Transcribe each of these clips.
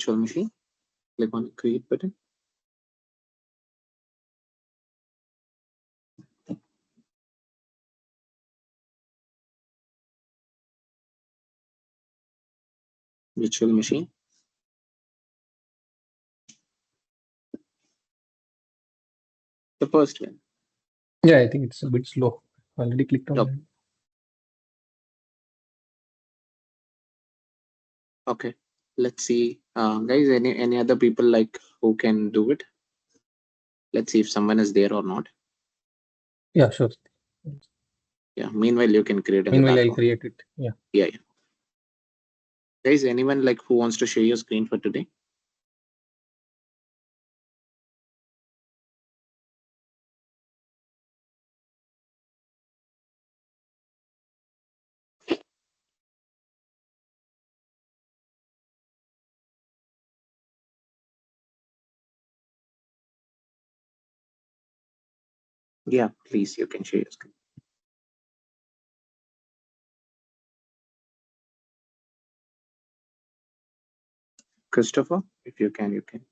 virtual machine. Click on the create button. Virtual machine. The first one. Yeah, I think it's a bit slow. Already clicked on Yep. that. Okay. Let's see. Guys, any other people like who can do it? Let's see if someone is there or not. Yeah, sure. Yeah. Meanwhile, you can create in the Meanwhile, I'll background. create it. Yeah. Yeah. Guys, anyone like who wants to share your screen for today? Yeah, please, you can share your screen. Christopher, if you can, you can.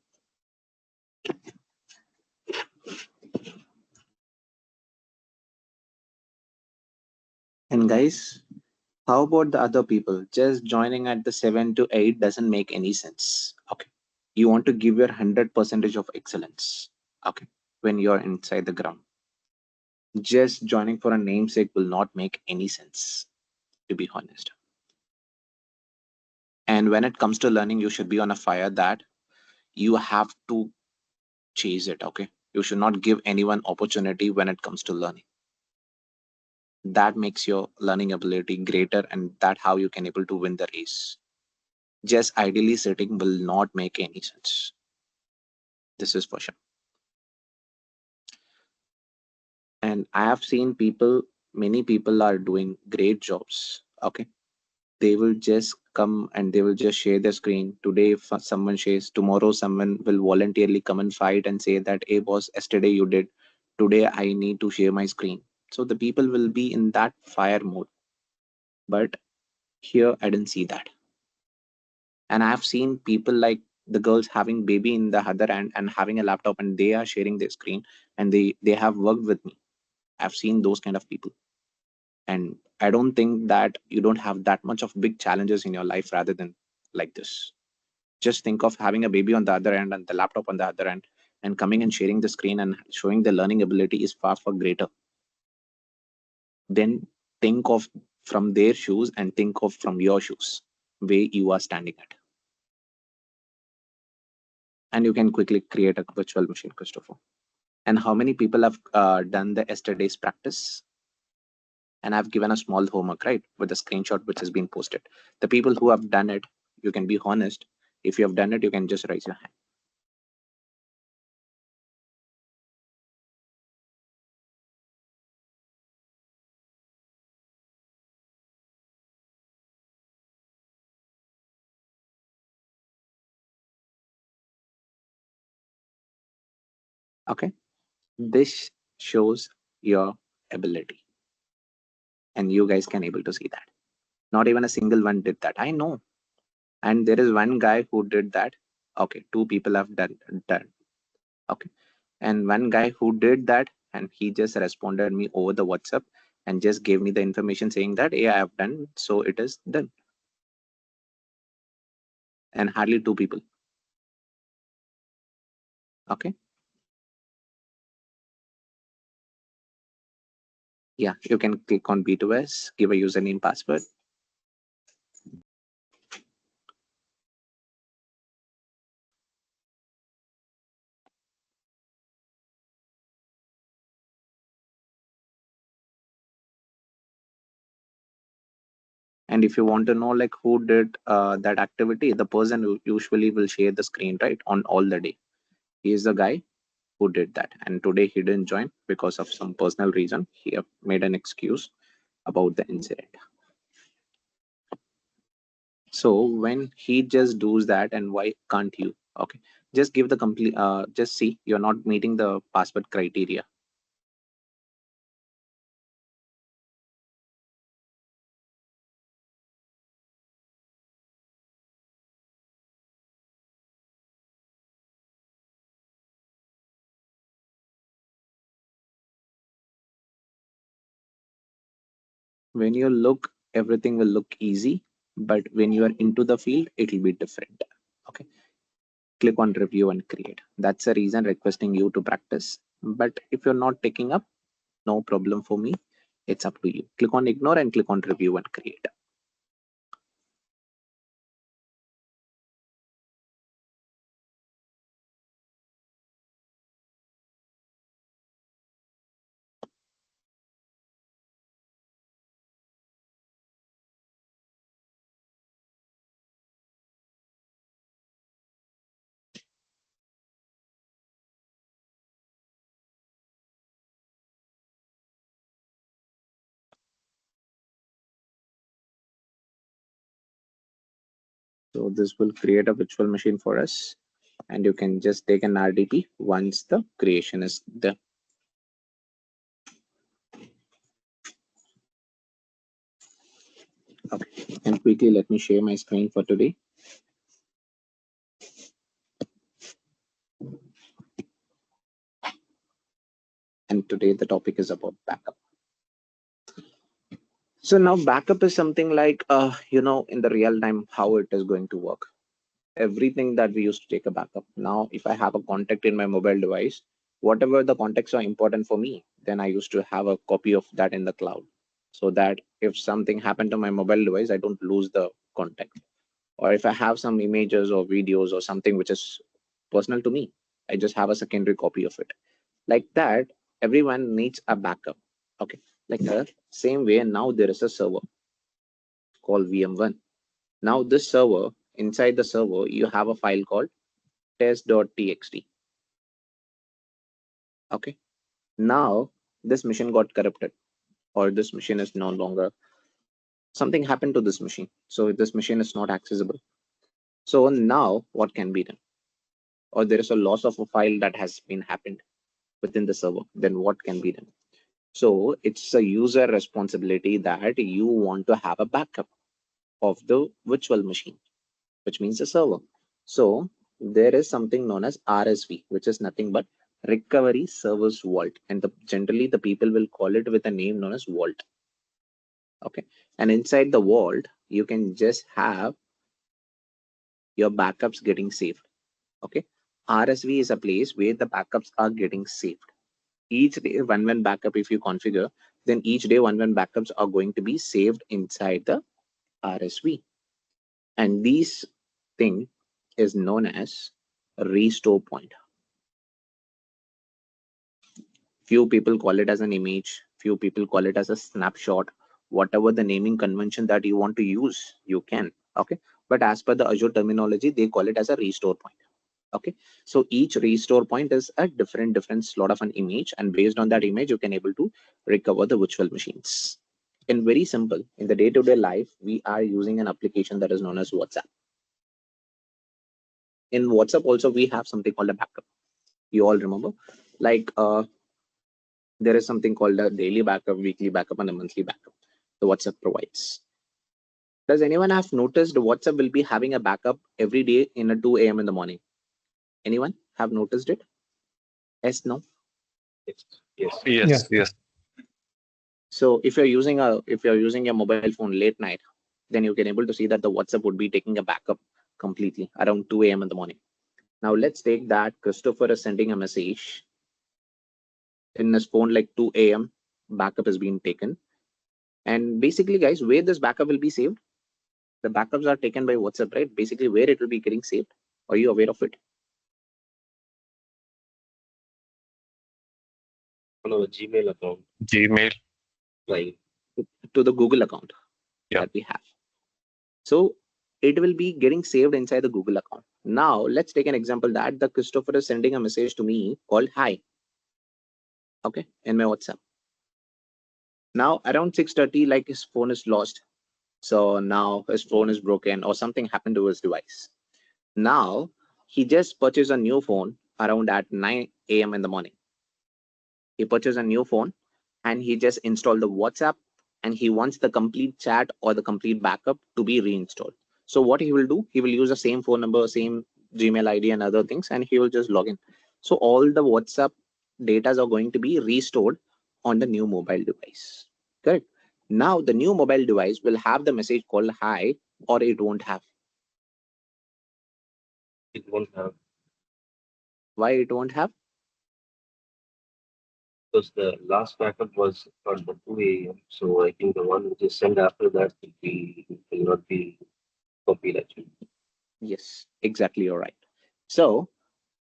And guys, how about the other people? Just joining at the 7 to 8 doesn't make any sense. Okay. You want to give your 100% of excellence. Okay. When you're inside the ground. Just joining for a namesake will not make any sense, to be honest. And when it comes to learning, you should be on a fire that you have to chase it. Okay. You should not give anyone opportunity when it comes to learning. That makes your learning ability greater, and that how you can able to win the race. Just ideally sitting will not make any sense. This is for sure. And I have seen people, many people are doing great jobs. Okay. They will just come and they will just share their screen. Today, if someone shares, tomorrow, someone will voluntarily come and fight and say that, hey, boss, yesterday you did. Today, I need to share my screen. So the people will be in that fire mode. But here, I didn't see that. And I've seen people like the girls having baby in the other end and having a laptop, and they are sharing their screen, and they have worked with me. I've seen those kind of people. And I don't think that you don't have that much of big challenges in your life rather than like this. Just think of having a baby on the other end and the laptop on the other end, and coming and sharing the screen and showing the learning ability is far far greater. Then think of from their shoes and think of from your shoes where you are standing at. And you can quickly create a virtual machine, Christopher. And how many people have done the yesterday's practice? And I've given a small homework, right, with a screenshot which has been posted. The people who have done it, you can be honest. If you have done it, you can just raise your hand. Okay. This shows your ability, and you guys can able to see that. Not even a single one did that. I know. And there is one guy who did that. Okay, two people have done. Okay. And one guy who did that, and he just responded me over the WhatsApp and just gave me the information saying that, hey, I have done, so it is done. And hardly two people. Okay. Yeah, you can click on B2S, give a username, password. And if you want to know like who did that activity, the person who usually will share the screen, right, on all the day. He is the guy who did that. And today he didn't join because of some personal reason. He have made an excuse about the incident. So when he just does that, and why can't you? Okay, just give the complete. Just see you're not meeting the password criteria. When you look, everything will look easy, but when you are into the field, it will be different. Okay, click on review and create. That's the reason requesting you to practice. But if you're not taking up, no problem for me. It's up to you. Click on ignore and click on review and create. So this will create a virtual machine for us, and you can just take an RDP once the creation is done. Okay, and quickly let me share my screen for today. And today the topic is about backup. So now backup is something like, in the real time, how it is going to work. Everything that we used to take a backup. Now, if I have a contact in my mobile device, whatever the contacts are important for me, then I used to have a copy of that in the cloud, so that if something happened to my mobile device, I don't lose the contact. Or if I have some images or videos or something which is personal to me, I just have a secondary copy of it. Like that, everyone needs a backup. Okay, like the same way, now there is a server called VM1. Now this server, inside the server, you have a file called test.txt. Okay, now this machine got corrupted, or this machine is no longer, something happened to this machine, so this machine is not accessible. So now what can be done? Or there is a loss of a file that has been happened within the server, then what can be done? So it's a user responsibility that you want to have a backup of the virtual machine, which means the server. So there is something known as RSV, which is nothing but Recovery Service Vault, and generally the people will call it with a name known as Vault. Okay, and inside the vault, you can just have your backups getting saved. Okay, RSV is a place where the backups are getting saved. Each day, one backup, if you configure, then each day one backups are going to be saved inside the RSV. And this thing is known as a restore point. Few people call it as an image, few people call it as a snapshot. Whatever the naming convention that you want to use, you can. Okay, but as per the Azure terminology, they call it as a restore point. Okay, so each restore point is a different slot of an image, and based on that image, you can able to recover the virtual machines. In very simple, in the day-to-day life, we are using an application that is known as WhatsApp. In WhatsApp also, we have something called a backup. You all remember, like there is something called a daily backup, weekly backup, and a monthly backup the WhatsApp provides. Does anyone have noticed WhatsApp will be having a backup every day in a 2 a.m. in the morning? Anyone have noticed it? Yes, no? Yes, yes, Yeah. yes. So if you're using your mobile phone late night, then you can able to see that the WhatsApp would be taking a backup completely around 2 a.m. in the morning. Now let's take that Christopher is sending a message in his phone like 2 a.m. Backup is being taken. And basically, guys, where this backup will be saved? The backups are taken by WhatsApp, right? Basically, where it will be getting saved? Are you aware of it? On our Gmail account, Gmail. like To the Google account Yeah. that we have. So it will be getting saved inside the Google account. Now let's take an example that the Christopher is sending a message to me called hi. Okay, in my WhatsApp. Now around 6:30, like his phone is lost. So now his phone is broken or something happened to his device. Now he just purchased a new phone around at 9 a.m. in the morning. He purchased a new phone and he just installed the WhatsApp, and he wants the complete chat or the complete backup to be reinstalled. So what he will do, he will use the same phone number, same Gmail ID and other things, and he will just log in. So all the WhatsApp data are going to be restored on the new mobile device. Correct. Now the new mobile device will have the message called hi, or it won't have. It won't have, Why it won't have? because the last backup was on the 2 a.m. So I think the one which is sent after that will not be copied actually. Yes, exactly, you're right. So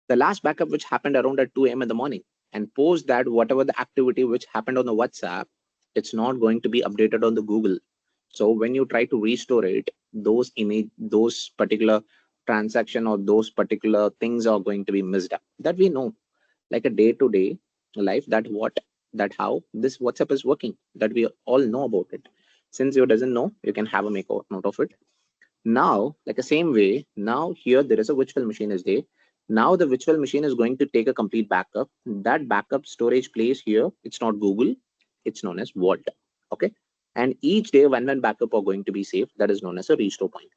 the last backup which happened around at 2 a.m. in the morning, and post that whatever the activity which happened on the WhatsApp, it's not going to be updated on the Google. So when you try to restore it, those image, those particular transaction or those particular things are going to be missed up. That we know, like a day-to-day life, that what, that how this WhatsApp is working, that we all know about it. Since you doesn't know, you can have a make note of it. Now, like the same way, now here there is a virtual machine is there. Now the virtual machine is going to take a complete backup. That backup storage place here, it's not Google, it's known as Vault. Okay. And each day one backup are going to be saved. That is known as a restore point.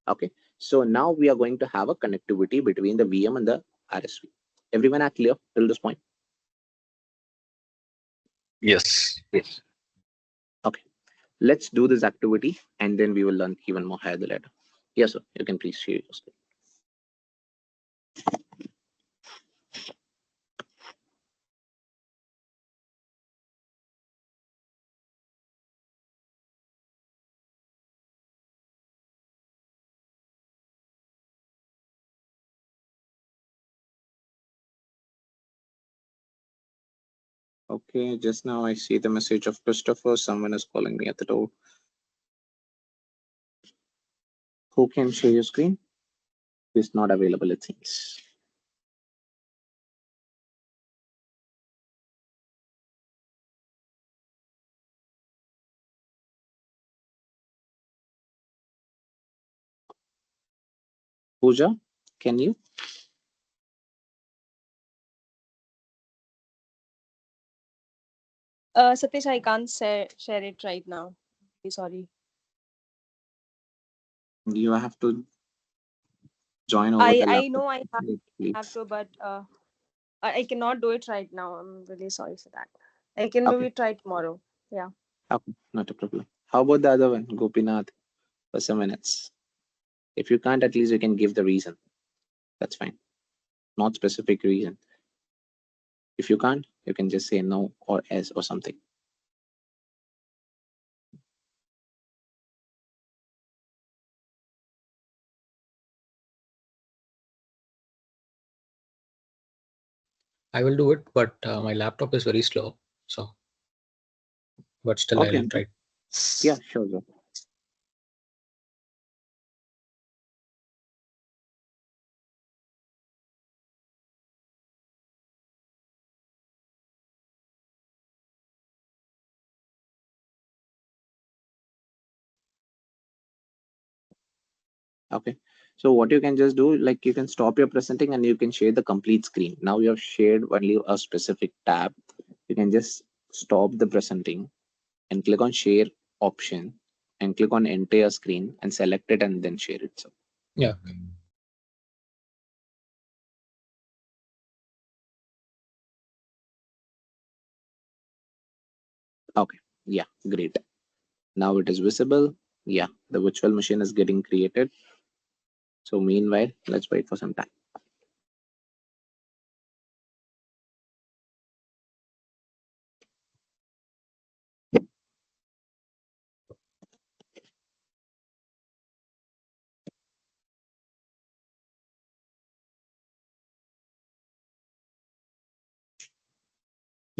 Okay. So now we are going to have a connectivity between the VM and the RSV. Everyone are clear till this point? Yes. Yes. Okay. Let's do this activity and then we will learn even more higher the later. Yes, sir. You can please share your screen. Okay, just now I see the message of Christopher. Someone is calling me at the door. Who can share your screen? It's not available, it seems. Pooja, can you? Satish, I can't share it right now. Sorry. You have to join over I the I laptop. know I have Please. to, but I cannot do it right now. I'm really sorry for that. I can do Okay, it right tomorrow. Yeah. okay, not a problem. How about the other one, Gopinath, for some minutes? If you can't, at least you can give the reason. That's fine. Not specific reason. If you can't, you can just say no or yes or something. I will do it, but my laptop is very slow. So, but still, Okay, I'll try. yeah, sure, sir. Okay. So what you can just do, like you can stop your presenting and you can share the complete screen. Now you have shared only a specific tab. You can just stop the presenting and click on share option and click on entire screen and select it and then share it. So, Yeah. okay. Yeah, great. Now it is visible. Yeah, the virtual machine is getting created. So meanwhile, let's wait for some time.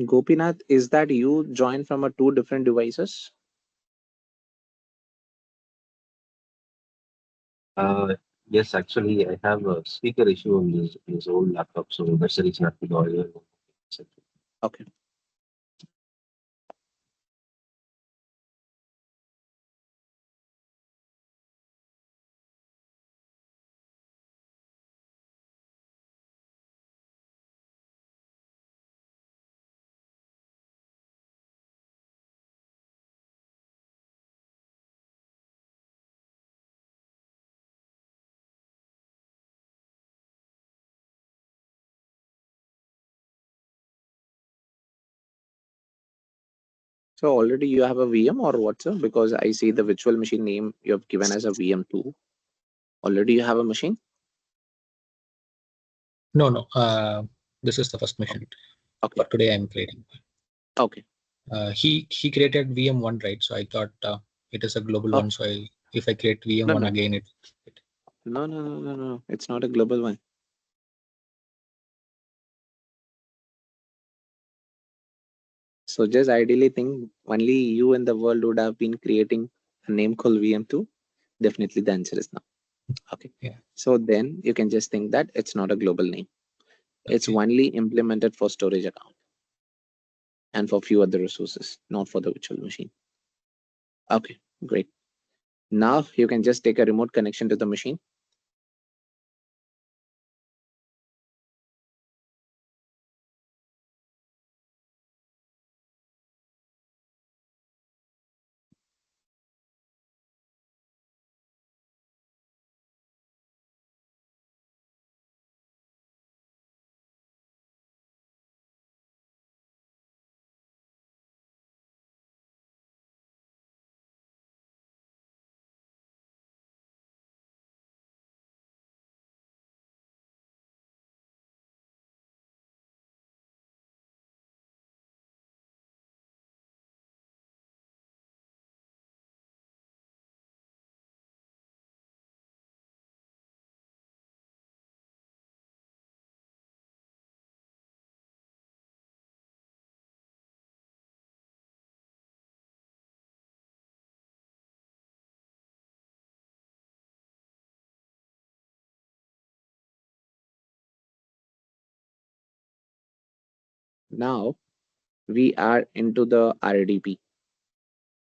Gopinath, is that you joined from a two different devices? Yes, actually, I have a speaker issue on this old laptop, so that's the reason I have to go here. Okay. So already you have a VM or what, sir? Because I see the virtual machine name you have given as a VM2. Already you have a machine? No. This is the first mission. Okay. For today I'm creating. Okay. He created VM1, right? So I thought it is a global one. So if I create VM1 no. again, No. It's not a global one. So just ideally think only you in the world would have been creating a name called VM2. Definitely the answer is no. Okay. Yeah. So then you can just think that it's not a global name. It's Okay. only implemented for storage account and for few other resources, not for the virtual machine. Okay, great. Now you can just take a remote connection to the machine. Now we are into the RDP.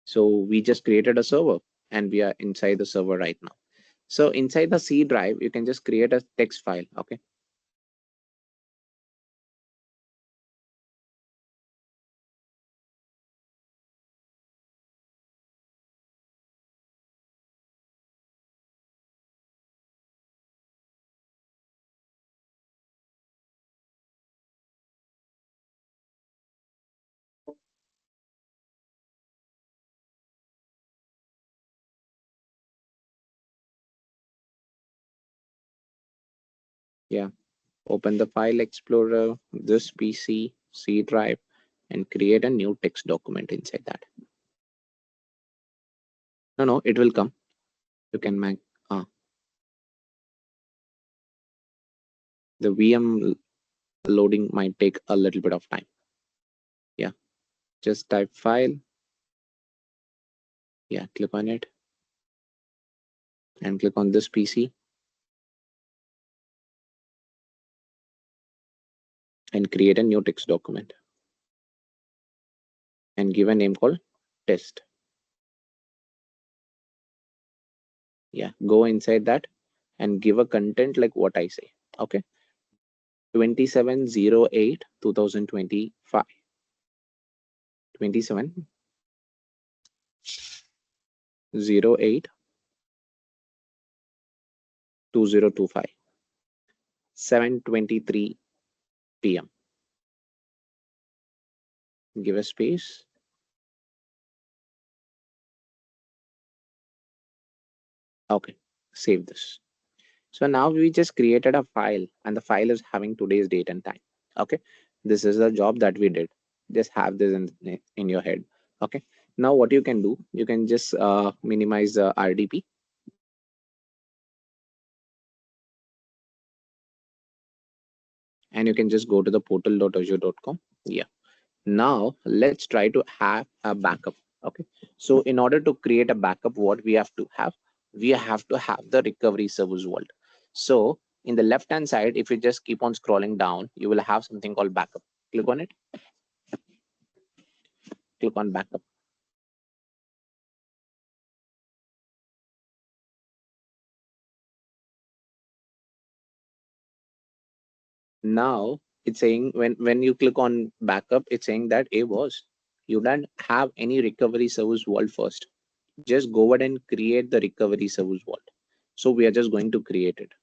So we just created a server and we are inside the server right now. So inside the C drive, you can just create a text file. Okay. Yeah. Open the file explorer, this PC, C drive, and create a new text document inside that. No, it will come. You can make the VM loading might take a little bit of time. Yeah. Just type file. Yeah, click on it and click on this PC and create a new text document and give a name called test. Yeah, go inside that and give a content like what I say. Okay. 2708 2025. 2708 2025. 7:23 p.m. Give a space. Okay, save this. So now we just created a file and the file is having today's date and time. Okay, this is the job that we did. Just have this in your head. Okay, now what you can do, you can just minimize the RDP. And you can just go to the portal.azure.com. Yeah. Now let's try to have a backup. Okay. So in order to create a backup, what we have to have the recovery service vault. So in the left hand side, if you just keep on scrolling down, you will have something called backup. Click on it. Click on backup. Now it's saying when you click on backup, it's saying that hey boss, you don't have any recovery service vault first. Just go ahead and create the recovery service vault. So we are just going to create it.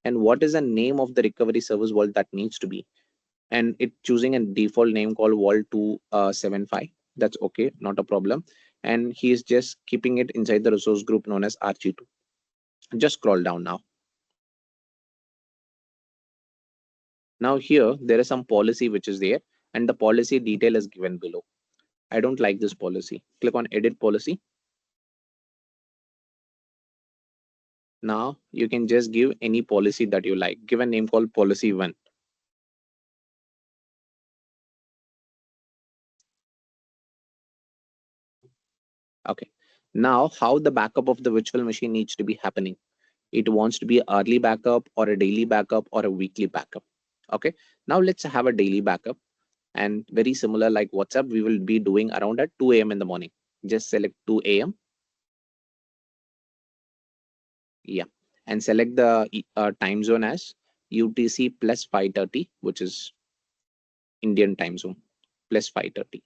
And what is the name of the recovery service vault that needs to be? And it choosing a default name called vault 275. That's okay, not a problem. And he is just keeping it inside the resource group known as RG2. Just scroll down now. Now here, there is some policy which is there, and the policy detail is given below. I don't like this policy. Click on edit policy. Now you can just give any policy that you like. Give a name called policy 1. Okay. Now how the backup of the virtual machine needs to be happening. It wants to be early backup or a daily backup or a weekly backup. Okay. Now let's have a daily backup, and very similar like WhatsApp, we will be doing around at 2 a.m. in the morning. Just select 2 a.m. Yeah. And select the time zone as UTC plus 5:30, which is Indian time zone plus 5:30.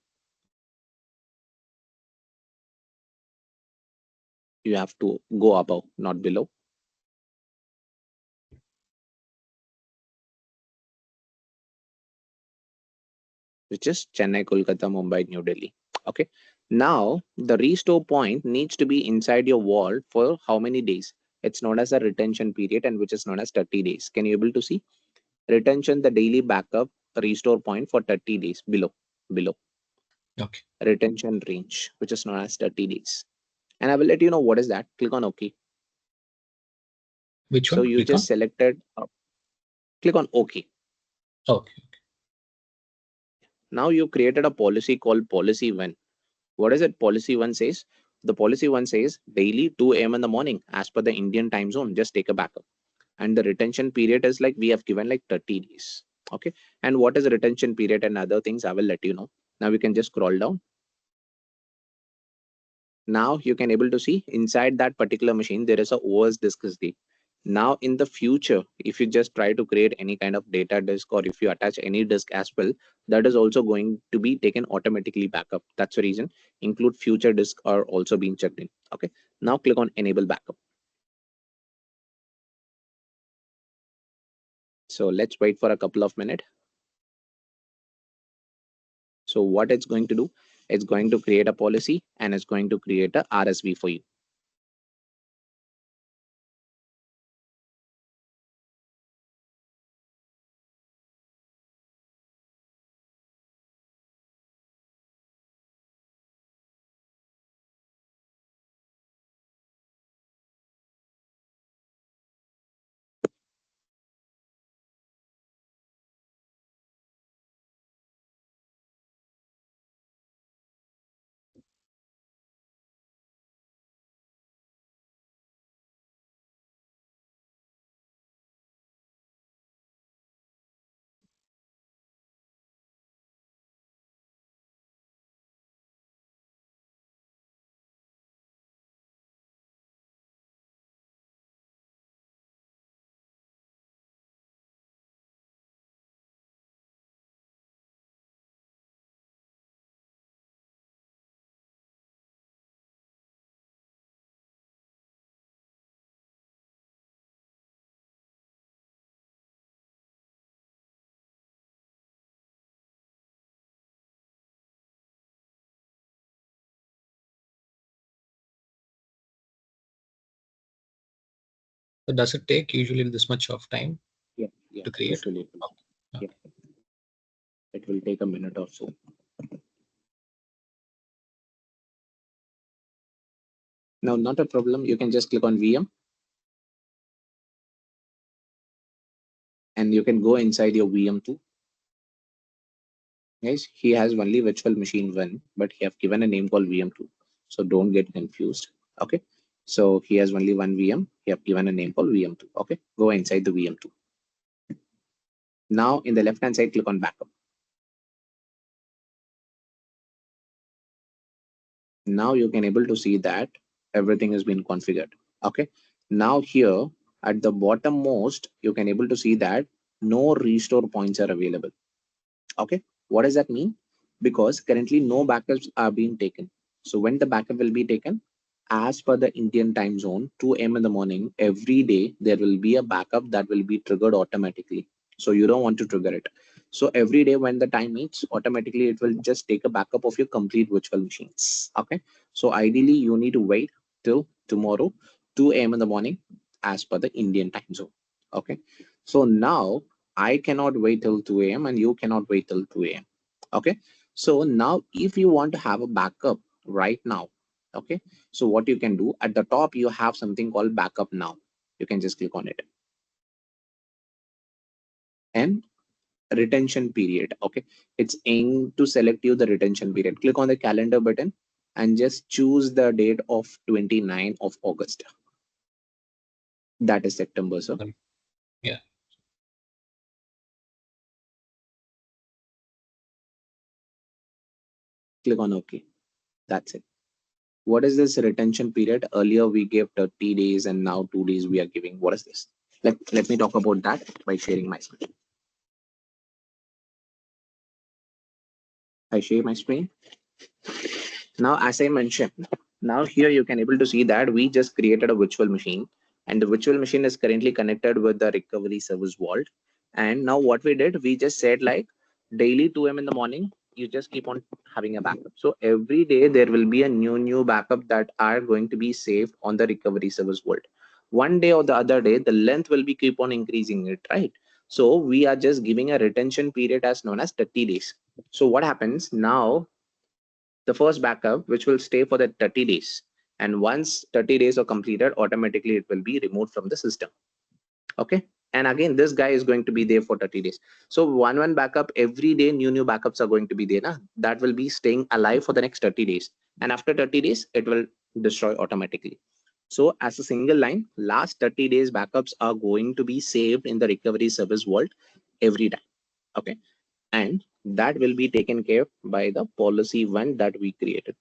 You have to go above, not below. Which is Chennai, Kolkata, Mumbai, New Delhi. Okay. Now the restore point needs to be inside your vault for how many days? It's known as a retention period, and which is known as 30 days. Can you able to see? Retention the daily backup restore point for 30 days below Okay. retention range, which is known as 30 days. And I will let you know what is that. Click on OK. Which So one? you Click on. just selected, click on OK. Okay. Now you created a policy called policy 1. What is it? Policy 1 says, the policy 1 says daily 2 a.m. in the morning as per the Indian time zone, just take a backup. And the retention period is like we have given like 30 days. Okay. And what is the retention period and other things, I will let you know. Now we can just scroll down. Now you can able to see inside that particular machine, there is a OS disk is there. Now in the future, if you just try to create any kind of data disk, or if you attach any disk as well, that is also going to be taken automatically backup. That's the reason include future disk are also being checked in. Okay. Now click on enable backup. So let's wait for a couple of minutes. So what it's going to do, it's going to create a policy and it's going to create a RSV for you. So does it take usually this much of time Yeah, to create? usually. Okay. Yeah. It will take a minute or so. Now, not a problem. You can just click on VM and you can go inside your VM2. Guys, he has only virtual machine 1, but he have given a name called VM2. So don't get confused. Okay. So he has only one VM. He have given a name called VM2. Okay. Go inside the VM2. Now in the left hand side, click on backup. Now you can able to see that everything has been configured. Okay. Now here at the bottom most, you can able to see that no restore points are available. Okay. What does that mean? Because currently no backups are being taken. So when the backup will be taken, as per the Indian time zone, 2 a.m. in the morning, every day there will be a backup that will be triggered automatically. So you don't want to trigger it. So every day when the time meets, automatically it will just take a backup of your complete virtual machines. Okay. So ideally you need to wait till tomorrow, 2 a.m. in the morning, as per the Indian time zone. Okay. So now I cannot wait till 2 a.m. and you cannot wait till 2 a.m. Okay. So now if you want to have a backup right now, okay, so what you can do at the top, you have something called backup now. You can just click on it. And retention period. Okay, it's aimed to select you the retention period. Click on the calendar button and just choose the date of 29th of August. That is September, sir. Yeah. Click on OK. That's it. What is this retention period? Earlier we gave 30 days and now 2 days we are giving. What is this? Let me talk about that by sharing my screen. I share my screen. Now, as I mentioned, now here you can able to see that we just created a virtual machine, and the virtual machine is currently connected with the recovery service vault. And now what we did, we just said like daily 2 a.m. in the morning, you just keep on having a backup. So every day there will be a new backup that are going to be saved on the recovery service vault. One day or the other day, the length will be keep on increasing it, right? So we are just giving a retention period as known as 30 days. So what happens now? The first backup, which will stay for the 30 days. And once 30 days are completed, automatically it will be removed from the system. Okay. And again, this guy is going to be there for 30 days. So one backup every day, new backups are going to be there. Na? That will be staying alive for the next 30 days. And after 30 days, it will destroy automatically. So as a single line, last 30 days backups are going to be saved in the recovery service vault every time. Okay. And that will be taken care of by the policy one that we created.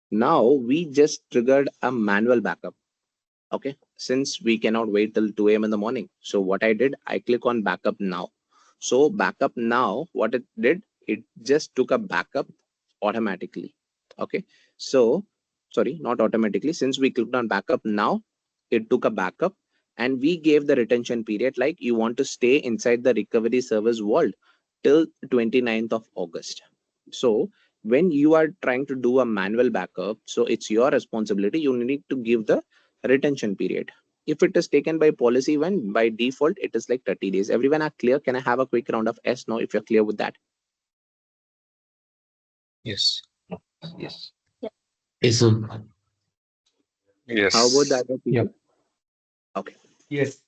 Now we just triggered a manual backup. Okay, since we cannot wait till 2 a.m. in the morning. So what I did, I click on backup now. So backup now, what it did, it just took a backup automatically. Okay, so sorry, not automatically. Since we clicked on backup now, it took a backup and we gave the retention period like you want to stay inside the recovery service vault till 29th of August. So when you are trying to do a manual backup, so it's your responsibility. You need to give the retention period. If it is taken by policy one, by default, it is like 30 days. Everyone are clear? Can I have a quick round of S now if you're clear with that? Yes. Yes. Yes, sir. Yes. How about the other people? Yep. Okay. Yes.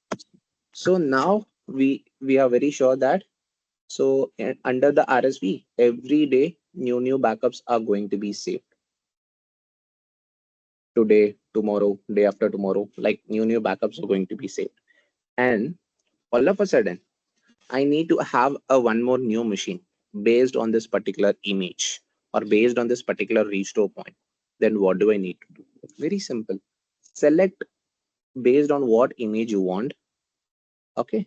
So now we are very sure that so under the RSV, every day new backups are going to be saved. Today, tomorrow, day after tomorrow, like new backups are going to be saved. And all of a sudden, I need to have a one more new machine based on this particular image or based on this particular restore point. Then what do I need to do? Very simple. Select based on what image you want. Okay.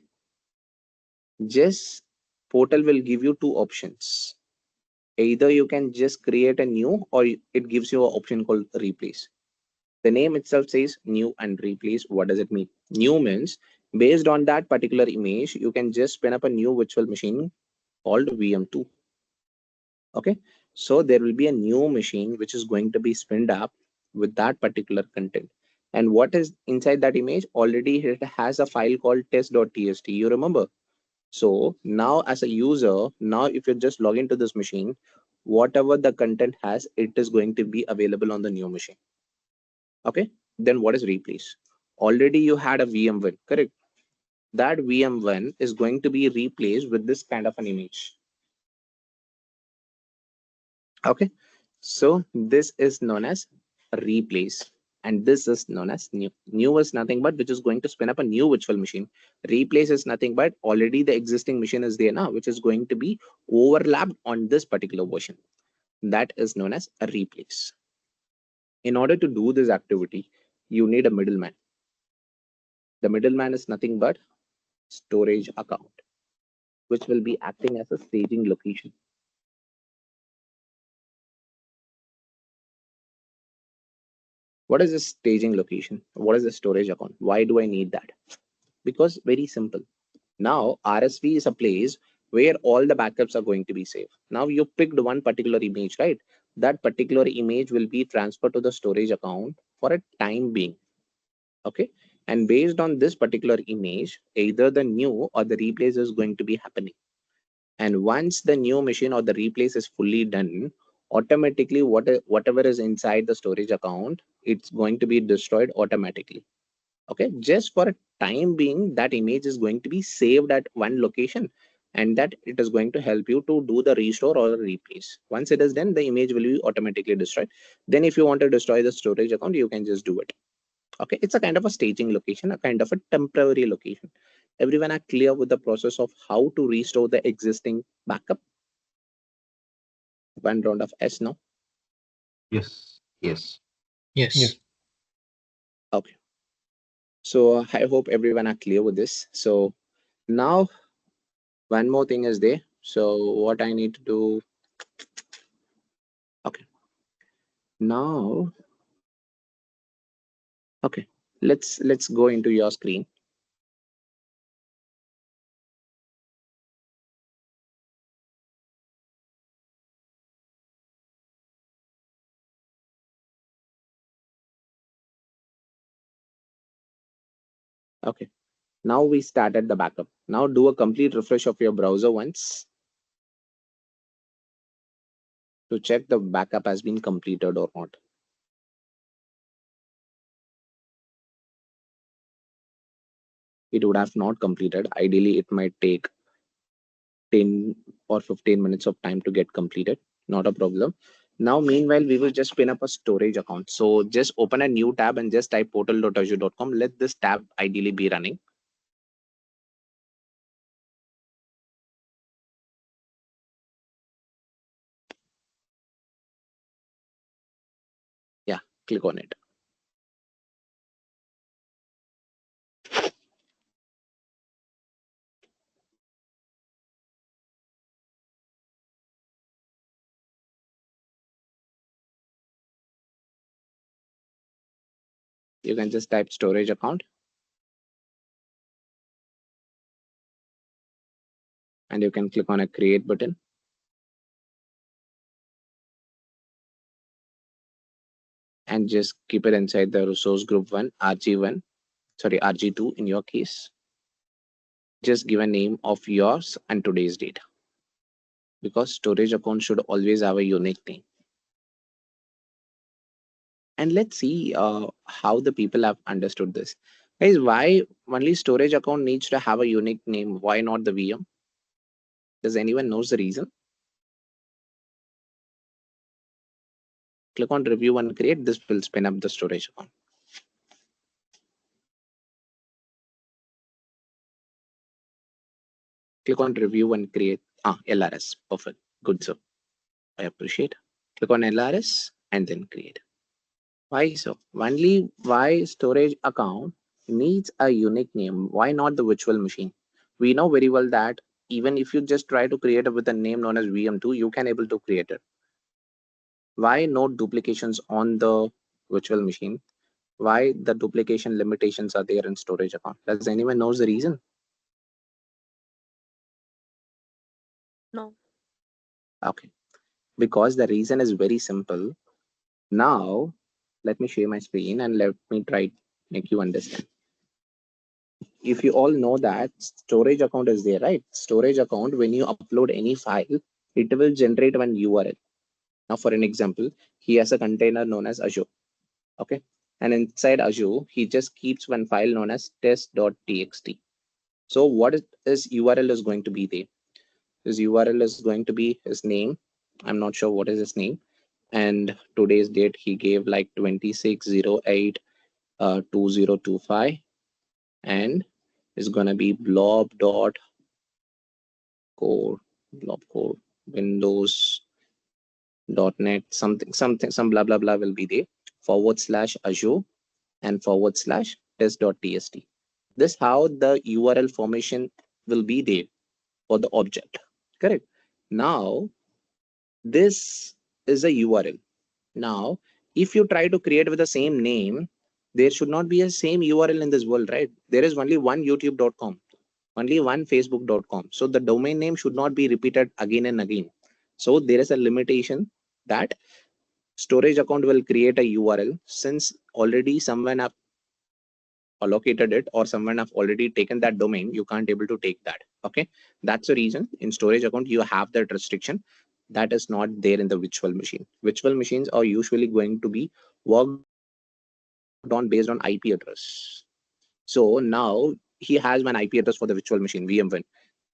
Just portal will give you two options. Either you can just create a new or it gives you an option called replace. The name itself says new and replace. What does it mean? New means based on that particular image, you can just spin up a new virtual machine called VM2. Okay, so there will be a new machine which is going to be spinned up with that particular content. And what is inside that image? Already it has a file called test.txt. You remember? So now as a user, now if you just log into this machine, whatever the content has, it is going to be available on the new machine. Okay, then what is replace? Already you had a VM1, correct? That VM1 is going to be replaced with this kind of an image. Okay, so this is known as replace and this is known as new. New is nothing but which is going to spin up a new virtual machine. Replace is nothing but already the existing machine is there now, which is going to be overlapped on this particular version. That is known as a replace. In order to do this activity, you need a middleman. The middleman is nothing but storage account, which will be acting as a staging location. What is this staging location? What is the storage account? Why do I need that? Because very simple. Now RSV is a place where all the backups are going to be saved. Now you picked one particular image, right? That particular image will be transferred to the storage account for a time being. Okay. And based on this particular image, either the new or the replace is going to be happening. And once the new machine or the replace is fully done, automatically whatever is inside the storage account, it's going to be destroyed automatically. Okay, just for a time being, that image is going to be saved at one location, and that it is going to help you to do the restore or replace. Once it is done, the image will be automatically destroyed. Then if you want to destroy the storage account, you can just do it. Okay, it's a kind of a staging location, a kind of a temporary location. Everyone are clear with the process of how to restore the existing backup? One round of S now. Yes. Yes. Yes. Okay. So I hope everyone are clear with this. So now one more thing is there. So what I need to do. Okay. Now, okay. Let's go into your screen. Okay. Now we started the backup. Now do a complete refresh of your browser once to check the backup has been completed or not. It would have not completed. Ideally, it might take 10 or 15 minutes of time to get completed. Not a problem. Now, meanwhile, we will just spin up a storage account. So just open a new tab and just type portal.azure.com. Let this tab ideally be running. Yeah, click on it. You can just type storage account. And you can click on a create button. And just keep it inside the resource group 1, RG1, sorry, RG2 in your case. Just give a name of yours and today's date. Because storage account should always have a unique name. And let's see how the people have understood this. Guys, why only storage account needs to have a unique name? Why not the VM? Does anyone knows the reason? Click on review and create. This will spin up the storage account. Click on review and create. LRS. Perfect. Good, sir. I appreciate. Click on LRS and then create. Why so? Only why storage account needs a unique name. Why not the virtual machine? We know very well that even if you just try to create it with a name known as VM2, you can able to create it. Why no duplications on the virtual machine? Why the duplication limitations are there in storage account? Does anyone knows the reason? No. Okay, because the reason is very simple. Now, let me share my screen and let me try make you understand. If you all know that storage account is there, right? Storage account, when you upload any file, it will generate one URL. Now, for an example, he has a container known as Azure. Okay. And inside Azure, he just keeps one file known as test.txt. So what is URL is going to be there? His URL is going to be his name. I'm not sure what is his name. And today's date he gave like 2608 2025, and is gonna be blob.core windows.net something some blah blah blah will be there /Azure and /test.txt. This how the URL formation will be there for the object. Correct. Now this is a URL. Now if you try to create with the same name, there should not be a same URL in this world, right? There is only one youtube.com. only one facebook.com. So the domain name should not be repeated again and again. So there is a limitation that storage account will create a URL since already someone have allocated it or someone have already taken that domain. You can't able to take that. Okay, that's the reason in storage account you have that restriction that is not there in the virtual machine. Virtual machines are usually going to be worked on based on IP address. So now he has one IP address for the virtual machine VM1.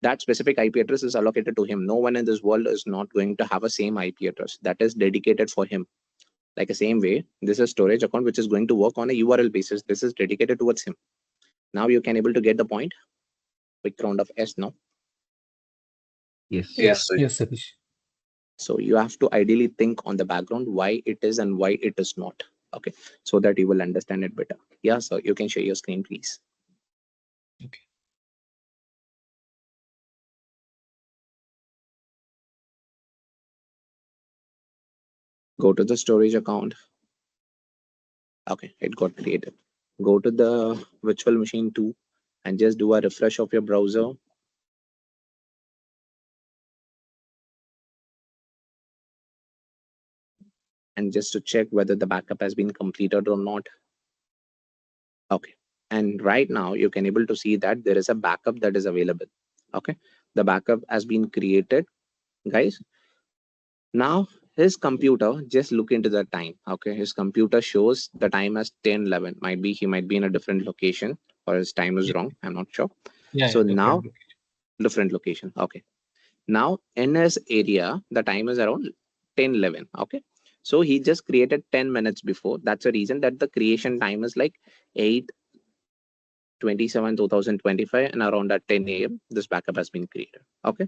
That specific IP address is allocated to him. No one in this world is not going to have a same IP address that is dedicated for him. Like the same way, this is storage account which is going to work on a URL basis. This is dedicated towards him. Now you can able to get the point. Quick round of S now. Yes. Yes, sir. Yes, Satish. So you have to ideally think on the background why it is and why it is not. Okay, so that you will understand it better. Yeah, so you can share your screen, please. Okay. Go to the storage account. Okay, it got created. Go to the virtual machine 2 and just do a refresh of your browser. And just to check whether the backup has been completed or not. Okay, and right now you can able to see that there is a backup that is available. Okay, the backup has been created, guys. Now his computer, just look into the time. Okay, his computer shows the time as 10:11. Might be he might be in a different location or his time is Yeah. wrong. I'm not sure. Yeah, So different. now different location. Okay. Now in his area, the time is around 10:11. Okay. So he just created 10 minutes before. That's the reason that the creation time is like 8/27, 2025, and around at 10 a.m. this backup has been created. Okay.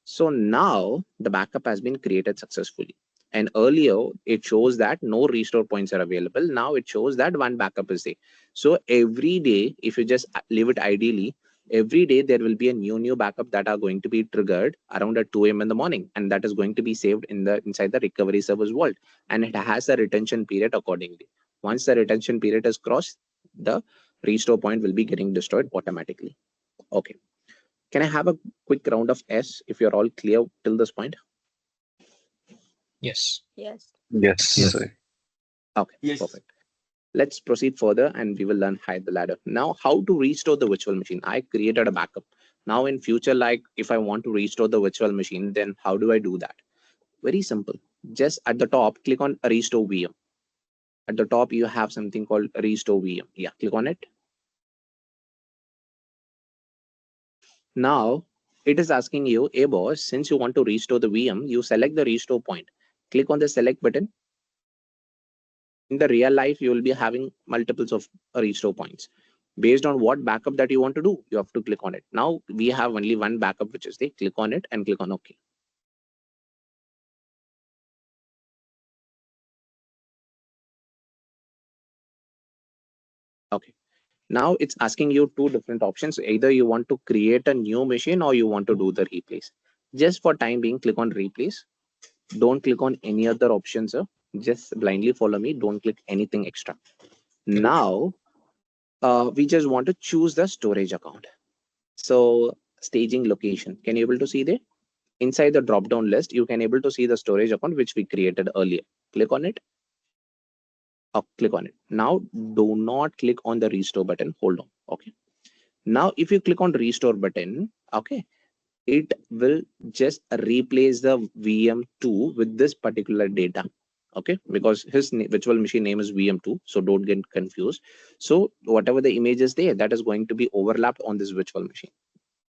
So now the backup has been created successfully. And earlier it shows that no restore points are available. Now it shows that one backup is there. So every day, if you just leave it ideally, every day there will be a new backup that are going to be triggered around at 2 a.m. in the morning, and that is going to be saved in the inside the recovery service vault, and it has a retention period accordingly. Once the retention period is crossed, the restore point will be getting destroyed automatically. Okay. Can I have a quick round of S if you're all clear till this point? Yes. Yes. Yes, Yes. sir. Okay, perfect. Let's proceed further and we will learn hide the ladder. Now, how to restore the virtual machine? I created a backup. Now in future, like if I want to restore the virtual machine, then how do I do that? Very simple. Just at the top, click on restore VM. At the top, you have something called restore VM. Yeah, click on it. Now it is asking you, hey boss, since you want to restore the VM, you select the restore point. Click on the select button. In the real life, you will be having multiples of restore points. Based on what backup that you want to do, you have to click on it. Now we have only one backup, which is they click on it and click on OK. Okay. Now it's asking you two different options. Either you want to create a new machine or you want to do the replace. Just for time being, click on replace. Don't click on any other options, sir. Just blindly follow me. Don't click anything extra. Now we just want to choose the storage account. So staging location, can you able to see there? Inside the drop down list, you can able to see the storage account which we created earlier. Click on it. Oh, click on it. Now do not click on the restore button. Hold on. Okay. Now if you click on restore button, okay, it will just replace the VM2 with this particular data. Okay, because his virtual machine name is VM2, so don't get confused. So whatever the image is there, that is going to be overlapped on this virtual machine.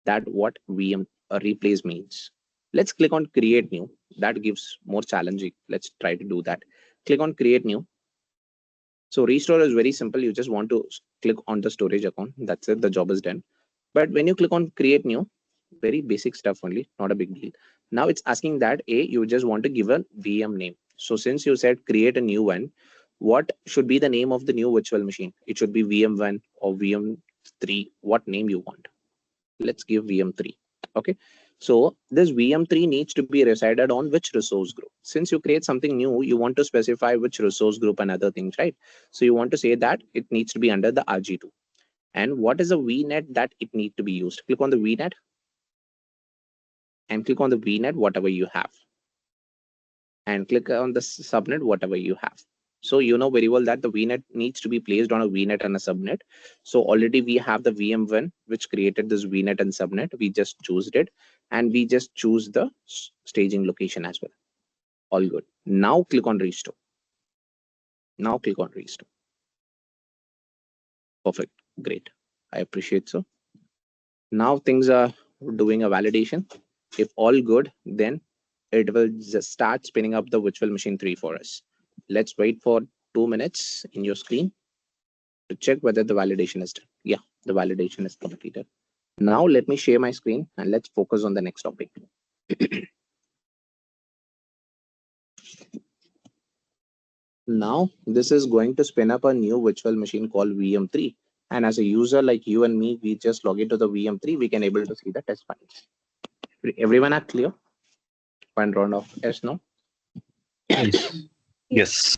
That what VM replace means. Let's click on create new. That gives more challenging. Let's try to do that. Click on create new. So restore is very simple. You just want to click on the storage account. That's it. The job is done. But when you click on create new, very basic stuff only, not a big deal. Now it's asking that you just want to give a VM name. So since you said create a new one, what should be the name of the new virtual machine? It should be VM1 or VM3. What name you want? Let's give VM3. Okay. So this VM3 needs to be resided on which resource group. Since you create something new, you want to specify which resource group and other things, right? So you want to say that it needs to be under the RG2. And what is a VNet that it need to be used? Click on the VNet and click on the VNet, whatever you have, and click on the subnet, whatever you have. So you know very well that the VNet needs to be placed on a VNet and a subnet. So already we have the VM1 which created this VNet and subnet. We just choose it and we just choose the staging location as well. All good. Now click on restore. Now click on restore. Perfect. Great. I appreciate so. Now things are doing a validation. If all good, then it will just start spinning up the virtual machine 3 for us. Let's wait for 2 minutes in your screen to check whether the validation is done. Yeah, the validation is completed. Now let me share my screen and let's focus on the next topic. Now this is going to spin up a new virtual machine called VM3. And as a user like you and me, we just log into the VM3, we can able to see the test files. Everyone are clear? One round of yes, no? Yes. Yes.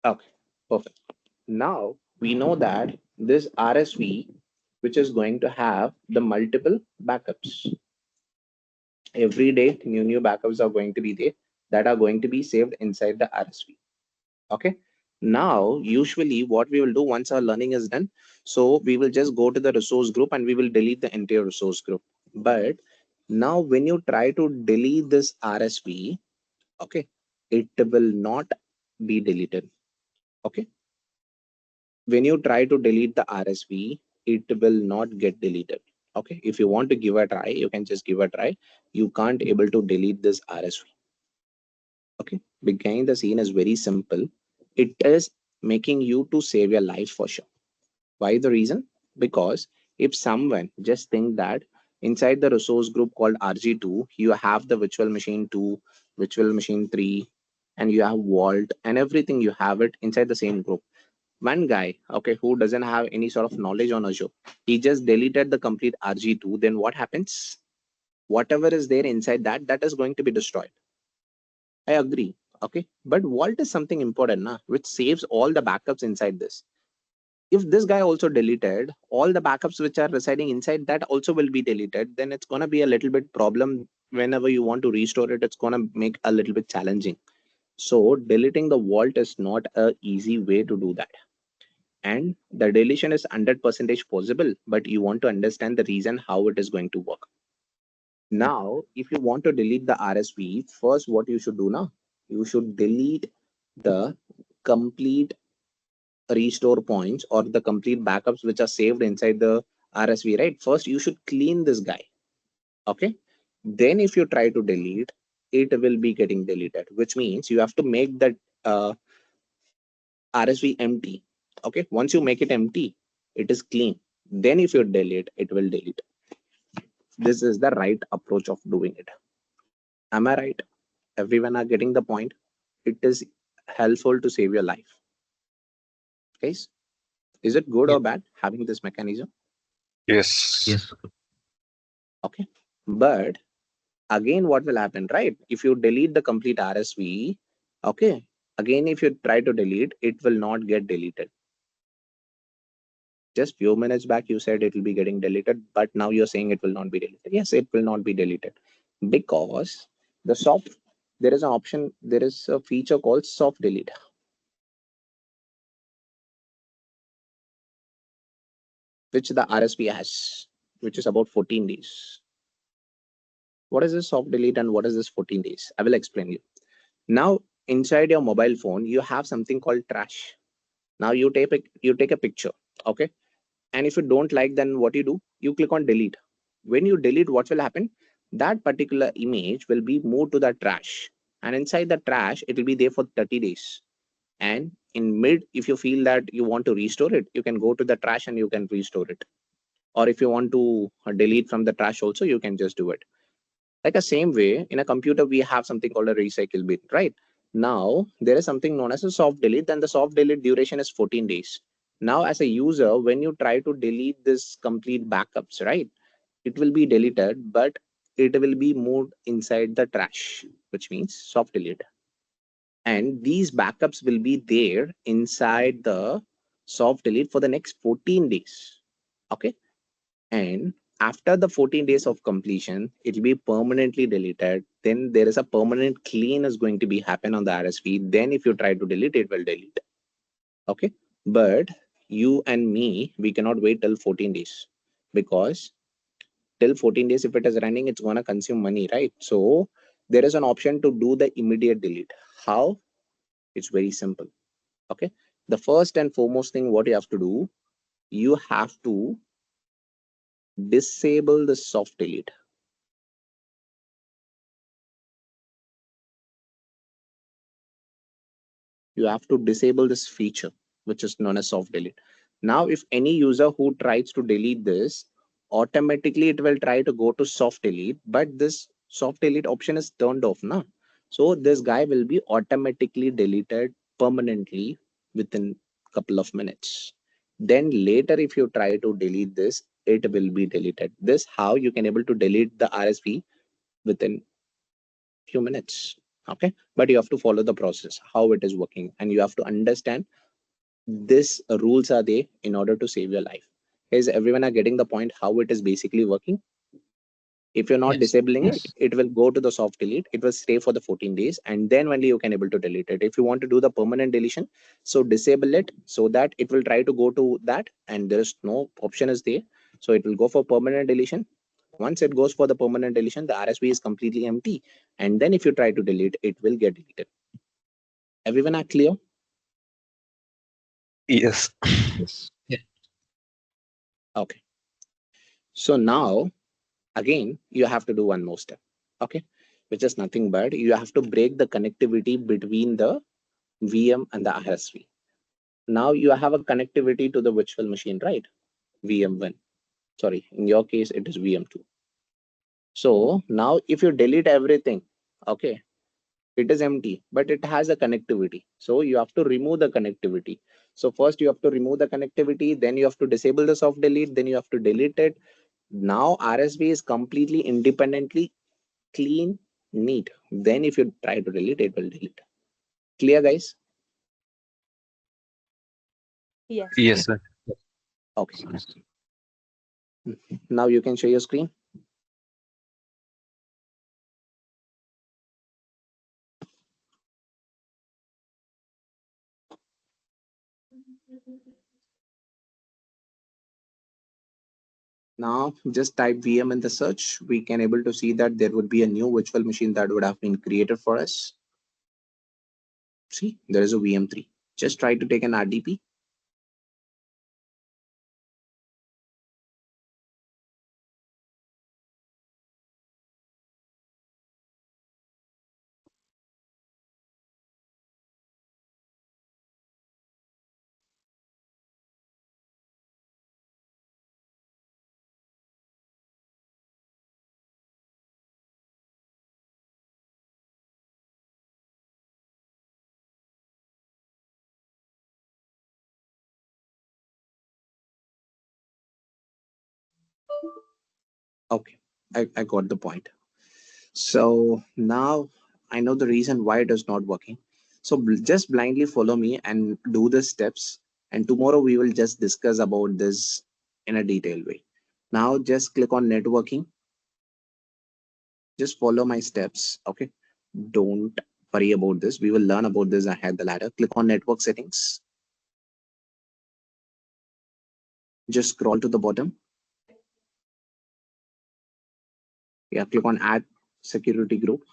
Okay, perfect. Now we know that this RSV, which is going to have the multiple backups. Every day, new backups are going to be there that are going to be saved inside the RSV. Okay. Now, usually what we will do once our learning is done, so we will just go to the resource group and we will delete the entire resource group. But now when you try to delete this RSV, okay, it will not be deleted. Okay. When you try to delete the RSV, it will not get deleted. Okay. If you want to give a try, you can just give a try. You can't able to delete this RSV. Okay. Behind the scene is very simple. It is making you to save your life for sure. Why the reason? Because if someone just think that inside the resource group called RG2, you have the virtual machine 2, virtual machine 3, and you have Vault and everything, you have it inside the same group. One guy, okay, who doesn't have any sort of knowledge on Azure, he just deleted the complete RG2, then what happens? Whatever is there inside that, that is going to be destroyed. I agree. Okay. But Vault is something important, na, which saves all the backups inside this. If this guy also deleted all the backups which are residing inside that also will be deleted, then it's going to be a little bit problem. Whenever you want to restore it, it's going to make a little bit challenging. So deleting the vault is not a easy way to do that. And the deletion is 100% possible, but you want to understand the reason how it is going to work. Now, if you want to delete the RSV, first what you should do now, you should delete the complete restore points or the complete backups which are saved inside the RSV, right? First, you should clean this guy. Okay. Then if you try to delete, it will be getting deleted, which means you have to make that RSV empty. Okay. Once you make it empty, it is clean. Then if you delete, it will delete. This is the right approach of doing it. Am I right? Everyone are getting the point. It is helpful to save your life. Guys, is it good Yeah. or bad having this mechanism? Yes. Yes. Okay. But again, what will happen, right? If you delete the complete RSV, okay, again, if you try to delete, it will not get deleted. Just few minutes back, you said it will be getting deleted, but now you're saying it will not be deleted. Yes, it will not be deleted because the soft, there is an option, there is a feature called soft delete. Which the RSV has, which is about 14 days. What is this soft delete and what is this 14 days? I will explain you. Now, inside your mobile phone, you have something called trash. Now you take a picture, okay? And if you don't like, then what you do? You click on delete. When you delete, what will happen? That particular image will be moved to the trash. And inside the trash, it will be there for 30 days. And in mid, if you feel that you want to restore it, you can go to the trash and you can restore it. Or if you want to delete from the trash also, you can just do it. Like the same way, in a computer, we have something called a recycle bin, right? Now, there is something known as a soft delete, then the soft delete duration is 14 days. Now, as a user, when you try to delete this complete backups, right, it will be deleted, but it will be moved inside the trash, which means soft delete. And these backups will be there inside the soft delete for the next 14 days. Okay. And after the 14 days of completion, it will be permanently deleted. Then there is a permanent clean is going to be happen on the RSV. Then if you try to delete, it will delete. Okay. But you and me, we cannot wait till 14 days, because till 14 days, if it is running, it's going to consume money, right? So there is an option to do the immediate delete. How? It's very simple. Okay. The first and foremost thing what you have to do, you have to disable the soft delete. You have to disable this feature, which is known as soft delete. Now, if any user who tries to delete this, automatically it will try to go to soft delete, but this soft delete option is turned off now. So this guy will be automatically deleted permanently within a couple of minutes. Then later, if you try to delete this, it will be deleted. This how you can able to delete the RSV within few minutes. Okay, but you have to follow the process how it is working, and you have to understand this rules are there in order to save your life. Is everyone are getting the point how it is basically working? If you're not Yes. disabling it, it will go to the soft delete. It will stay for the 14 days, and then only you can able to delete it. If you want to do the permanent deletion, so disable it so that it will try to go to that, and there is no option is there. So it will go for permanent deletion. Once it goes for the permanent deletion, the RSV is completely empty, and then if you try to delete, it will get deleted. Everyone are clear? Yes. Yes. Okay. So now again, you have to do one more step. Okay, which is nothing but you have to break the connectivity between the VM and the RSV. Now you have a connectivity to the virtual machine, right? VM1. Sorry, in your case, it is VM2. So now if you delete everything, okay, it is empty, but it has a connectivity. So you have to remove the connectivity. So first you have to remove the connectivity, then you have to disable the soft delete, then you have to delete it. Now RSV is completely independently clean, neat. Then if you try to delete, it will delete. Clear, guys? Yes. Yes, sir. Okay. Now you can share your screen. Now just type VM in the search. We can able to see that there would be a new virtual machine that would have been created for us. See, there is a VM3. Just try to take an RDP. Okay, I got the point. So now I know the reason why it is not working. So just blindly follow me and do the steps. And tomorrow we will just discuss about this in a detailed way. Now just click on networking. Just follow my steps. Okay. Don't worry about this. We will learn about this ahead the ladder. Click on network settings. Just scroll to the bottom. Yeah, click on add security group.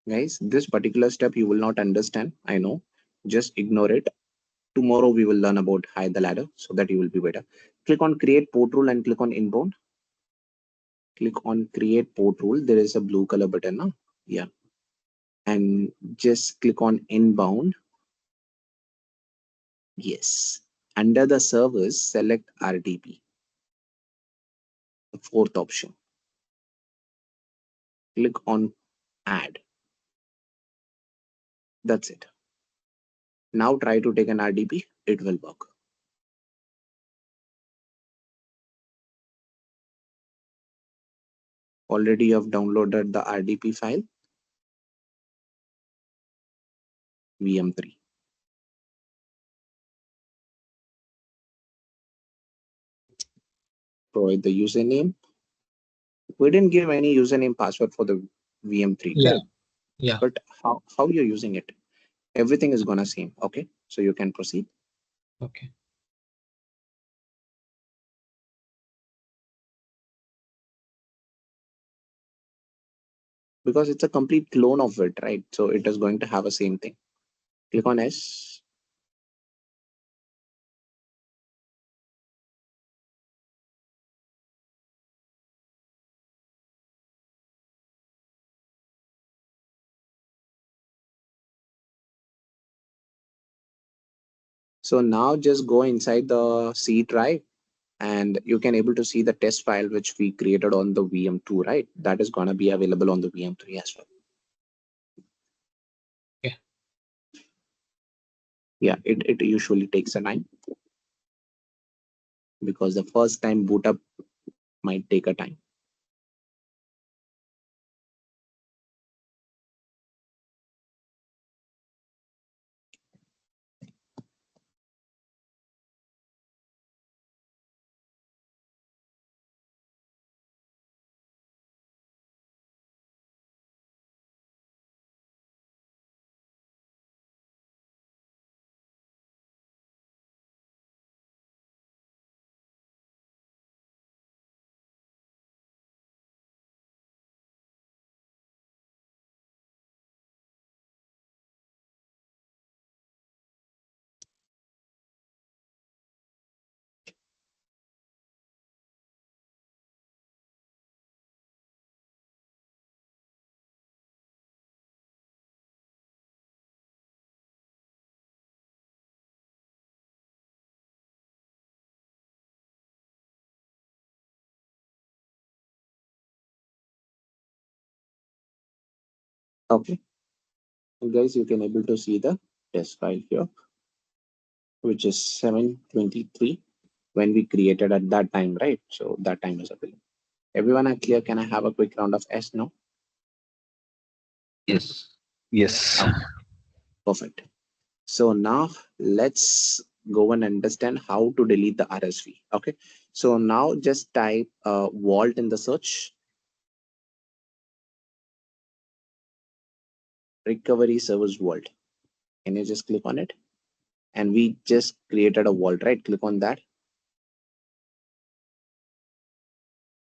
Guys, this particular step you will not understand. I know. Just ignore it. Tomorrow we will learn about hide the ladder so that you will be better. Click on create port rule and click on inbound. Click on create port rule. There is a blue color button now. Yeah. And just click on inbound. Yes. Under the servers, select RDP. The fourth option. Click on add. That's it. Now try to take an RDP. It will work. Already you have downloaded the RDP file, VM3. Provide the username. We didn't give any username password for the VM3, Yeah. correct? Yeah. But how you're using it, everything is gonna same. Okay, so you can proceed. Okay. Because it's a complete clone of it, right? So it is going to have a same thing. Click on S. So now just go inside the C drive and you can able to see the test file which we created on the VM2, right? That is gonna be available on the VM3 as well. Yeah. Yeah, it usually takes a time because the first time boot up might take a time. Okay, so guys, you can able to see the test file here, which is 723 when we created at that time, right? So that time is available. Everyone are clear? Can I have a quick round of S now? Yes. Yes. Okay, perfect. So now let's go and understand how to delete the RSV. Okay, so now just type Vault in the search, Recovery Service Vault. Can you just click on it? And we just created a vault, right? Click on that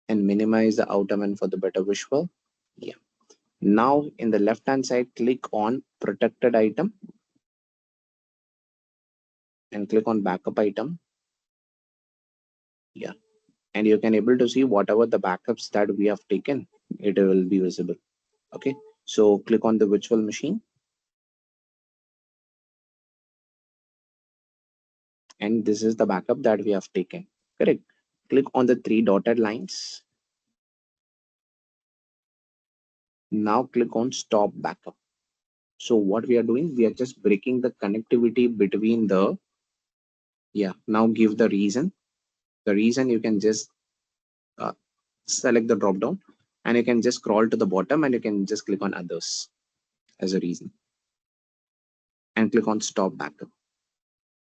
and minimize the outer one for the better visual. Yeah. Now in the left hand side, click on protected item and click on backup item. Yeah. And you can able to see whatever the backups that we have taken, it will be visible. Okay. So click on the virtual machine. And this is the backup that we have taken. Correct. Click on the three dotted lines. Now click on stop backup. So what we are doing, we are just breaking the connectivity between the, yeah, now give the reason. The reason you can just uh, select the drop down and you can just scroll to the bottom and you can just click on others as a reason and click on stop backup.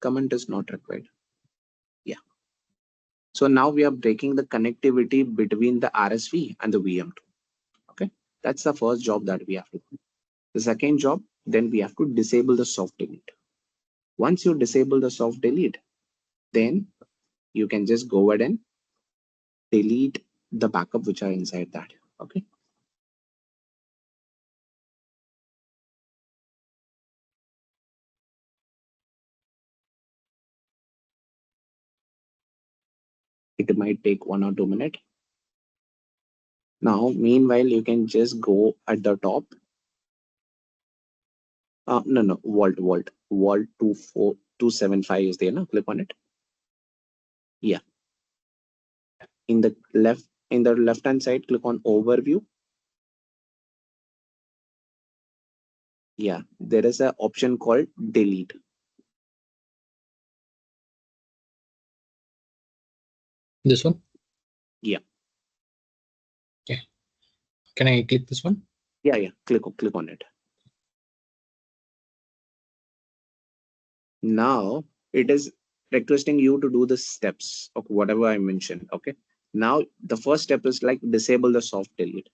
Comment is not required. Yeah. So now we are breaking the connectivity between the RSV and the VM2. Okay. That's the first job that we have to do. The second job, then we have to disable the soft delete. Once you disable the soft delete, then you can just go ahead and delete the backup which are inside that. Okay. It might take 1 or 2 minutes. Now, meanwhile, you can just go at the top. No, Vault 24275 is there. No, click on it. Yeah. In the left hand side, click on overview. Yeah, there is an option called delete. This one? Yeah. Okay. Can I click this one? Yeah. Click on it. Now it is requesting you to do the steps of whatever I mentioned. Okay. Now the first step is like disable the soft delete.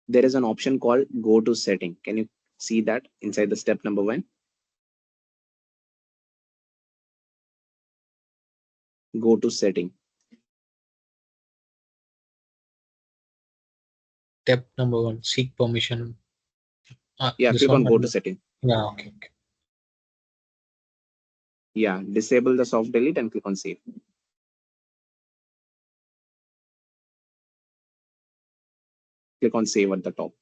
There is an option called go to setting. Can you see that inside the step number 1? Go to setting. Step number 1, seek permission. Yeah, This click one. on go to setting. Yeah, okay. Yeah, disable the soft delete and click on save. Click on save at the top.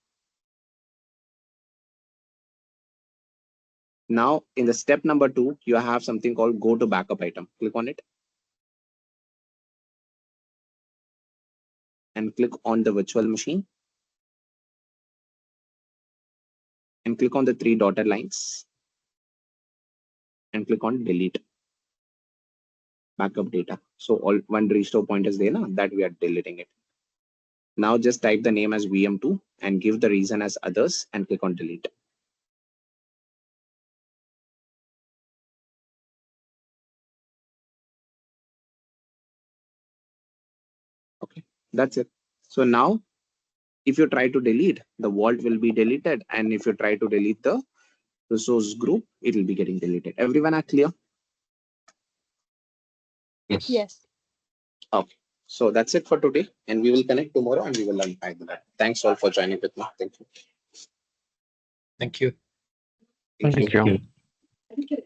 Now in the step number 2, you have something called go to backup item. Click on it. And click on the virtual machine. And click on the 3 dotted lines. And click on delete backup data. So all one restore point is there now that we are deleting it. Now just type the name as VM2 and give the reason as others and click on delete. Okay, that's it. So now if you try to delete, the vault will be deleted, and if you try to delete the resource group, it will be getting deleted. Everyone are clear? Yes. Yes. Okay. So that's it for today, and we will connect tomorrow and we will unpack that. Thanks all for joining with me. Thank you. Thank you. Thank you. Thank you.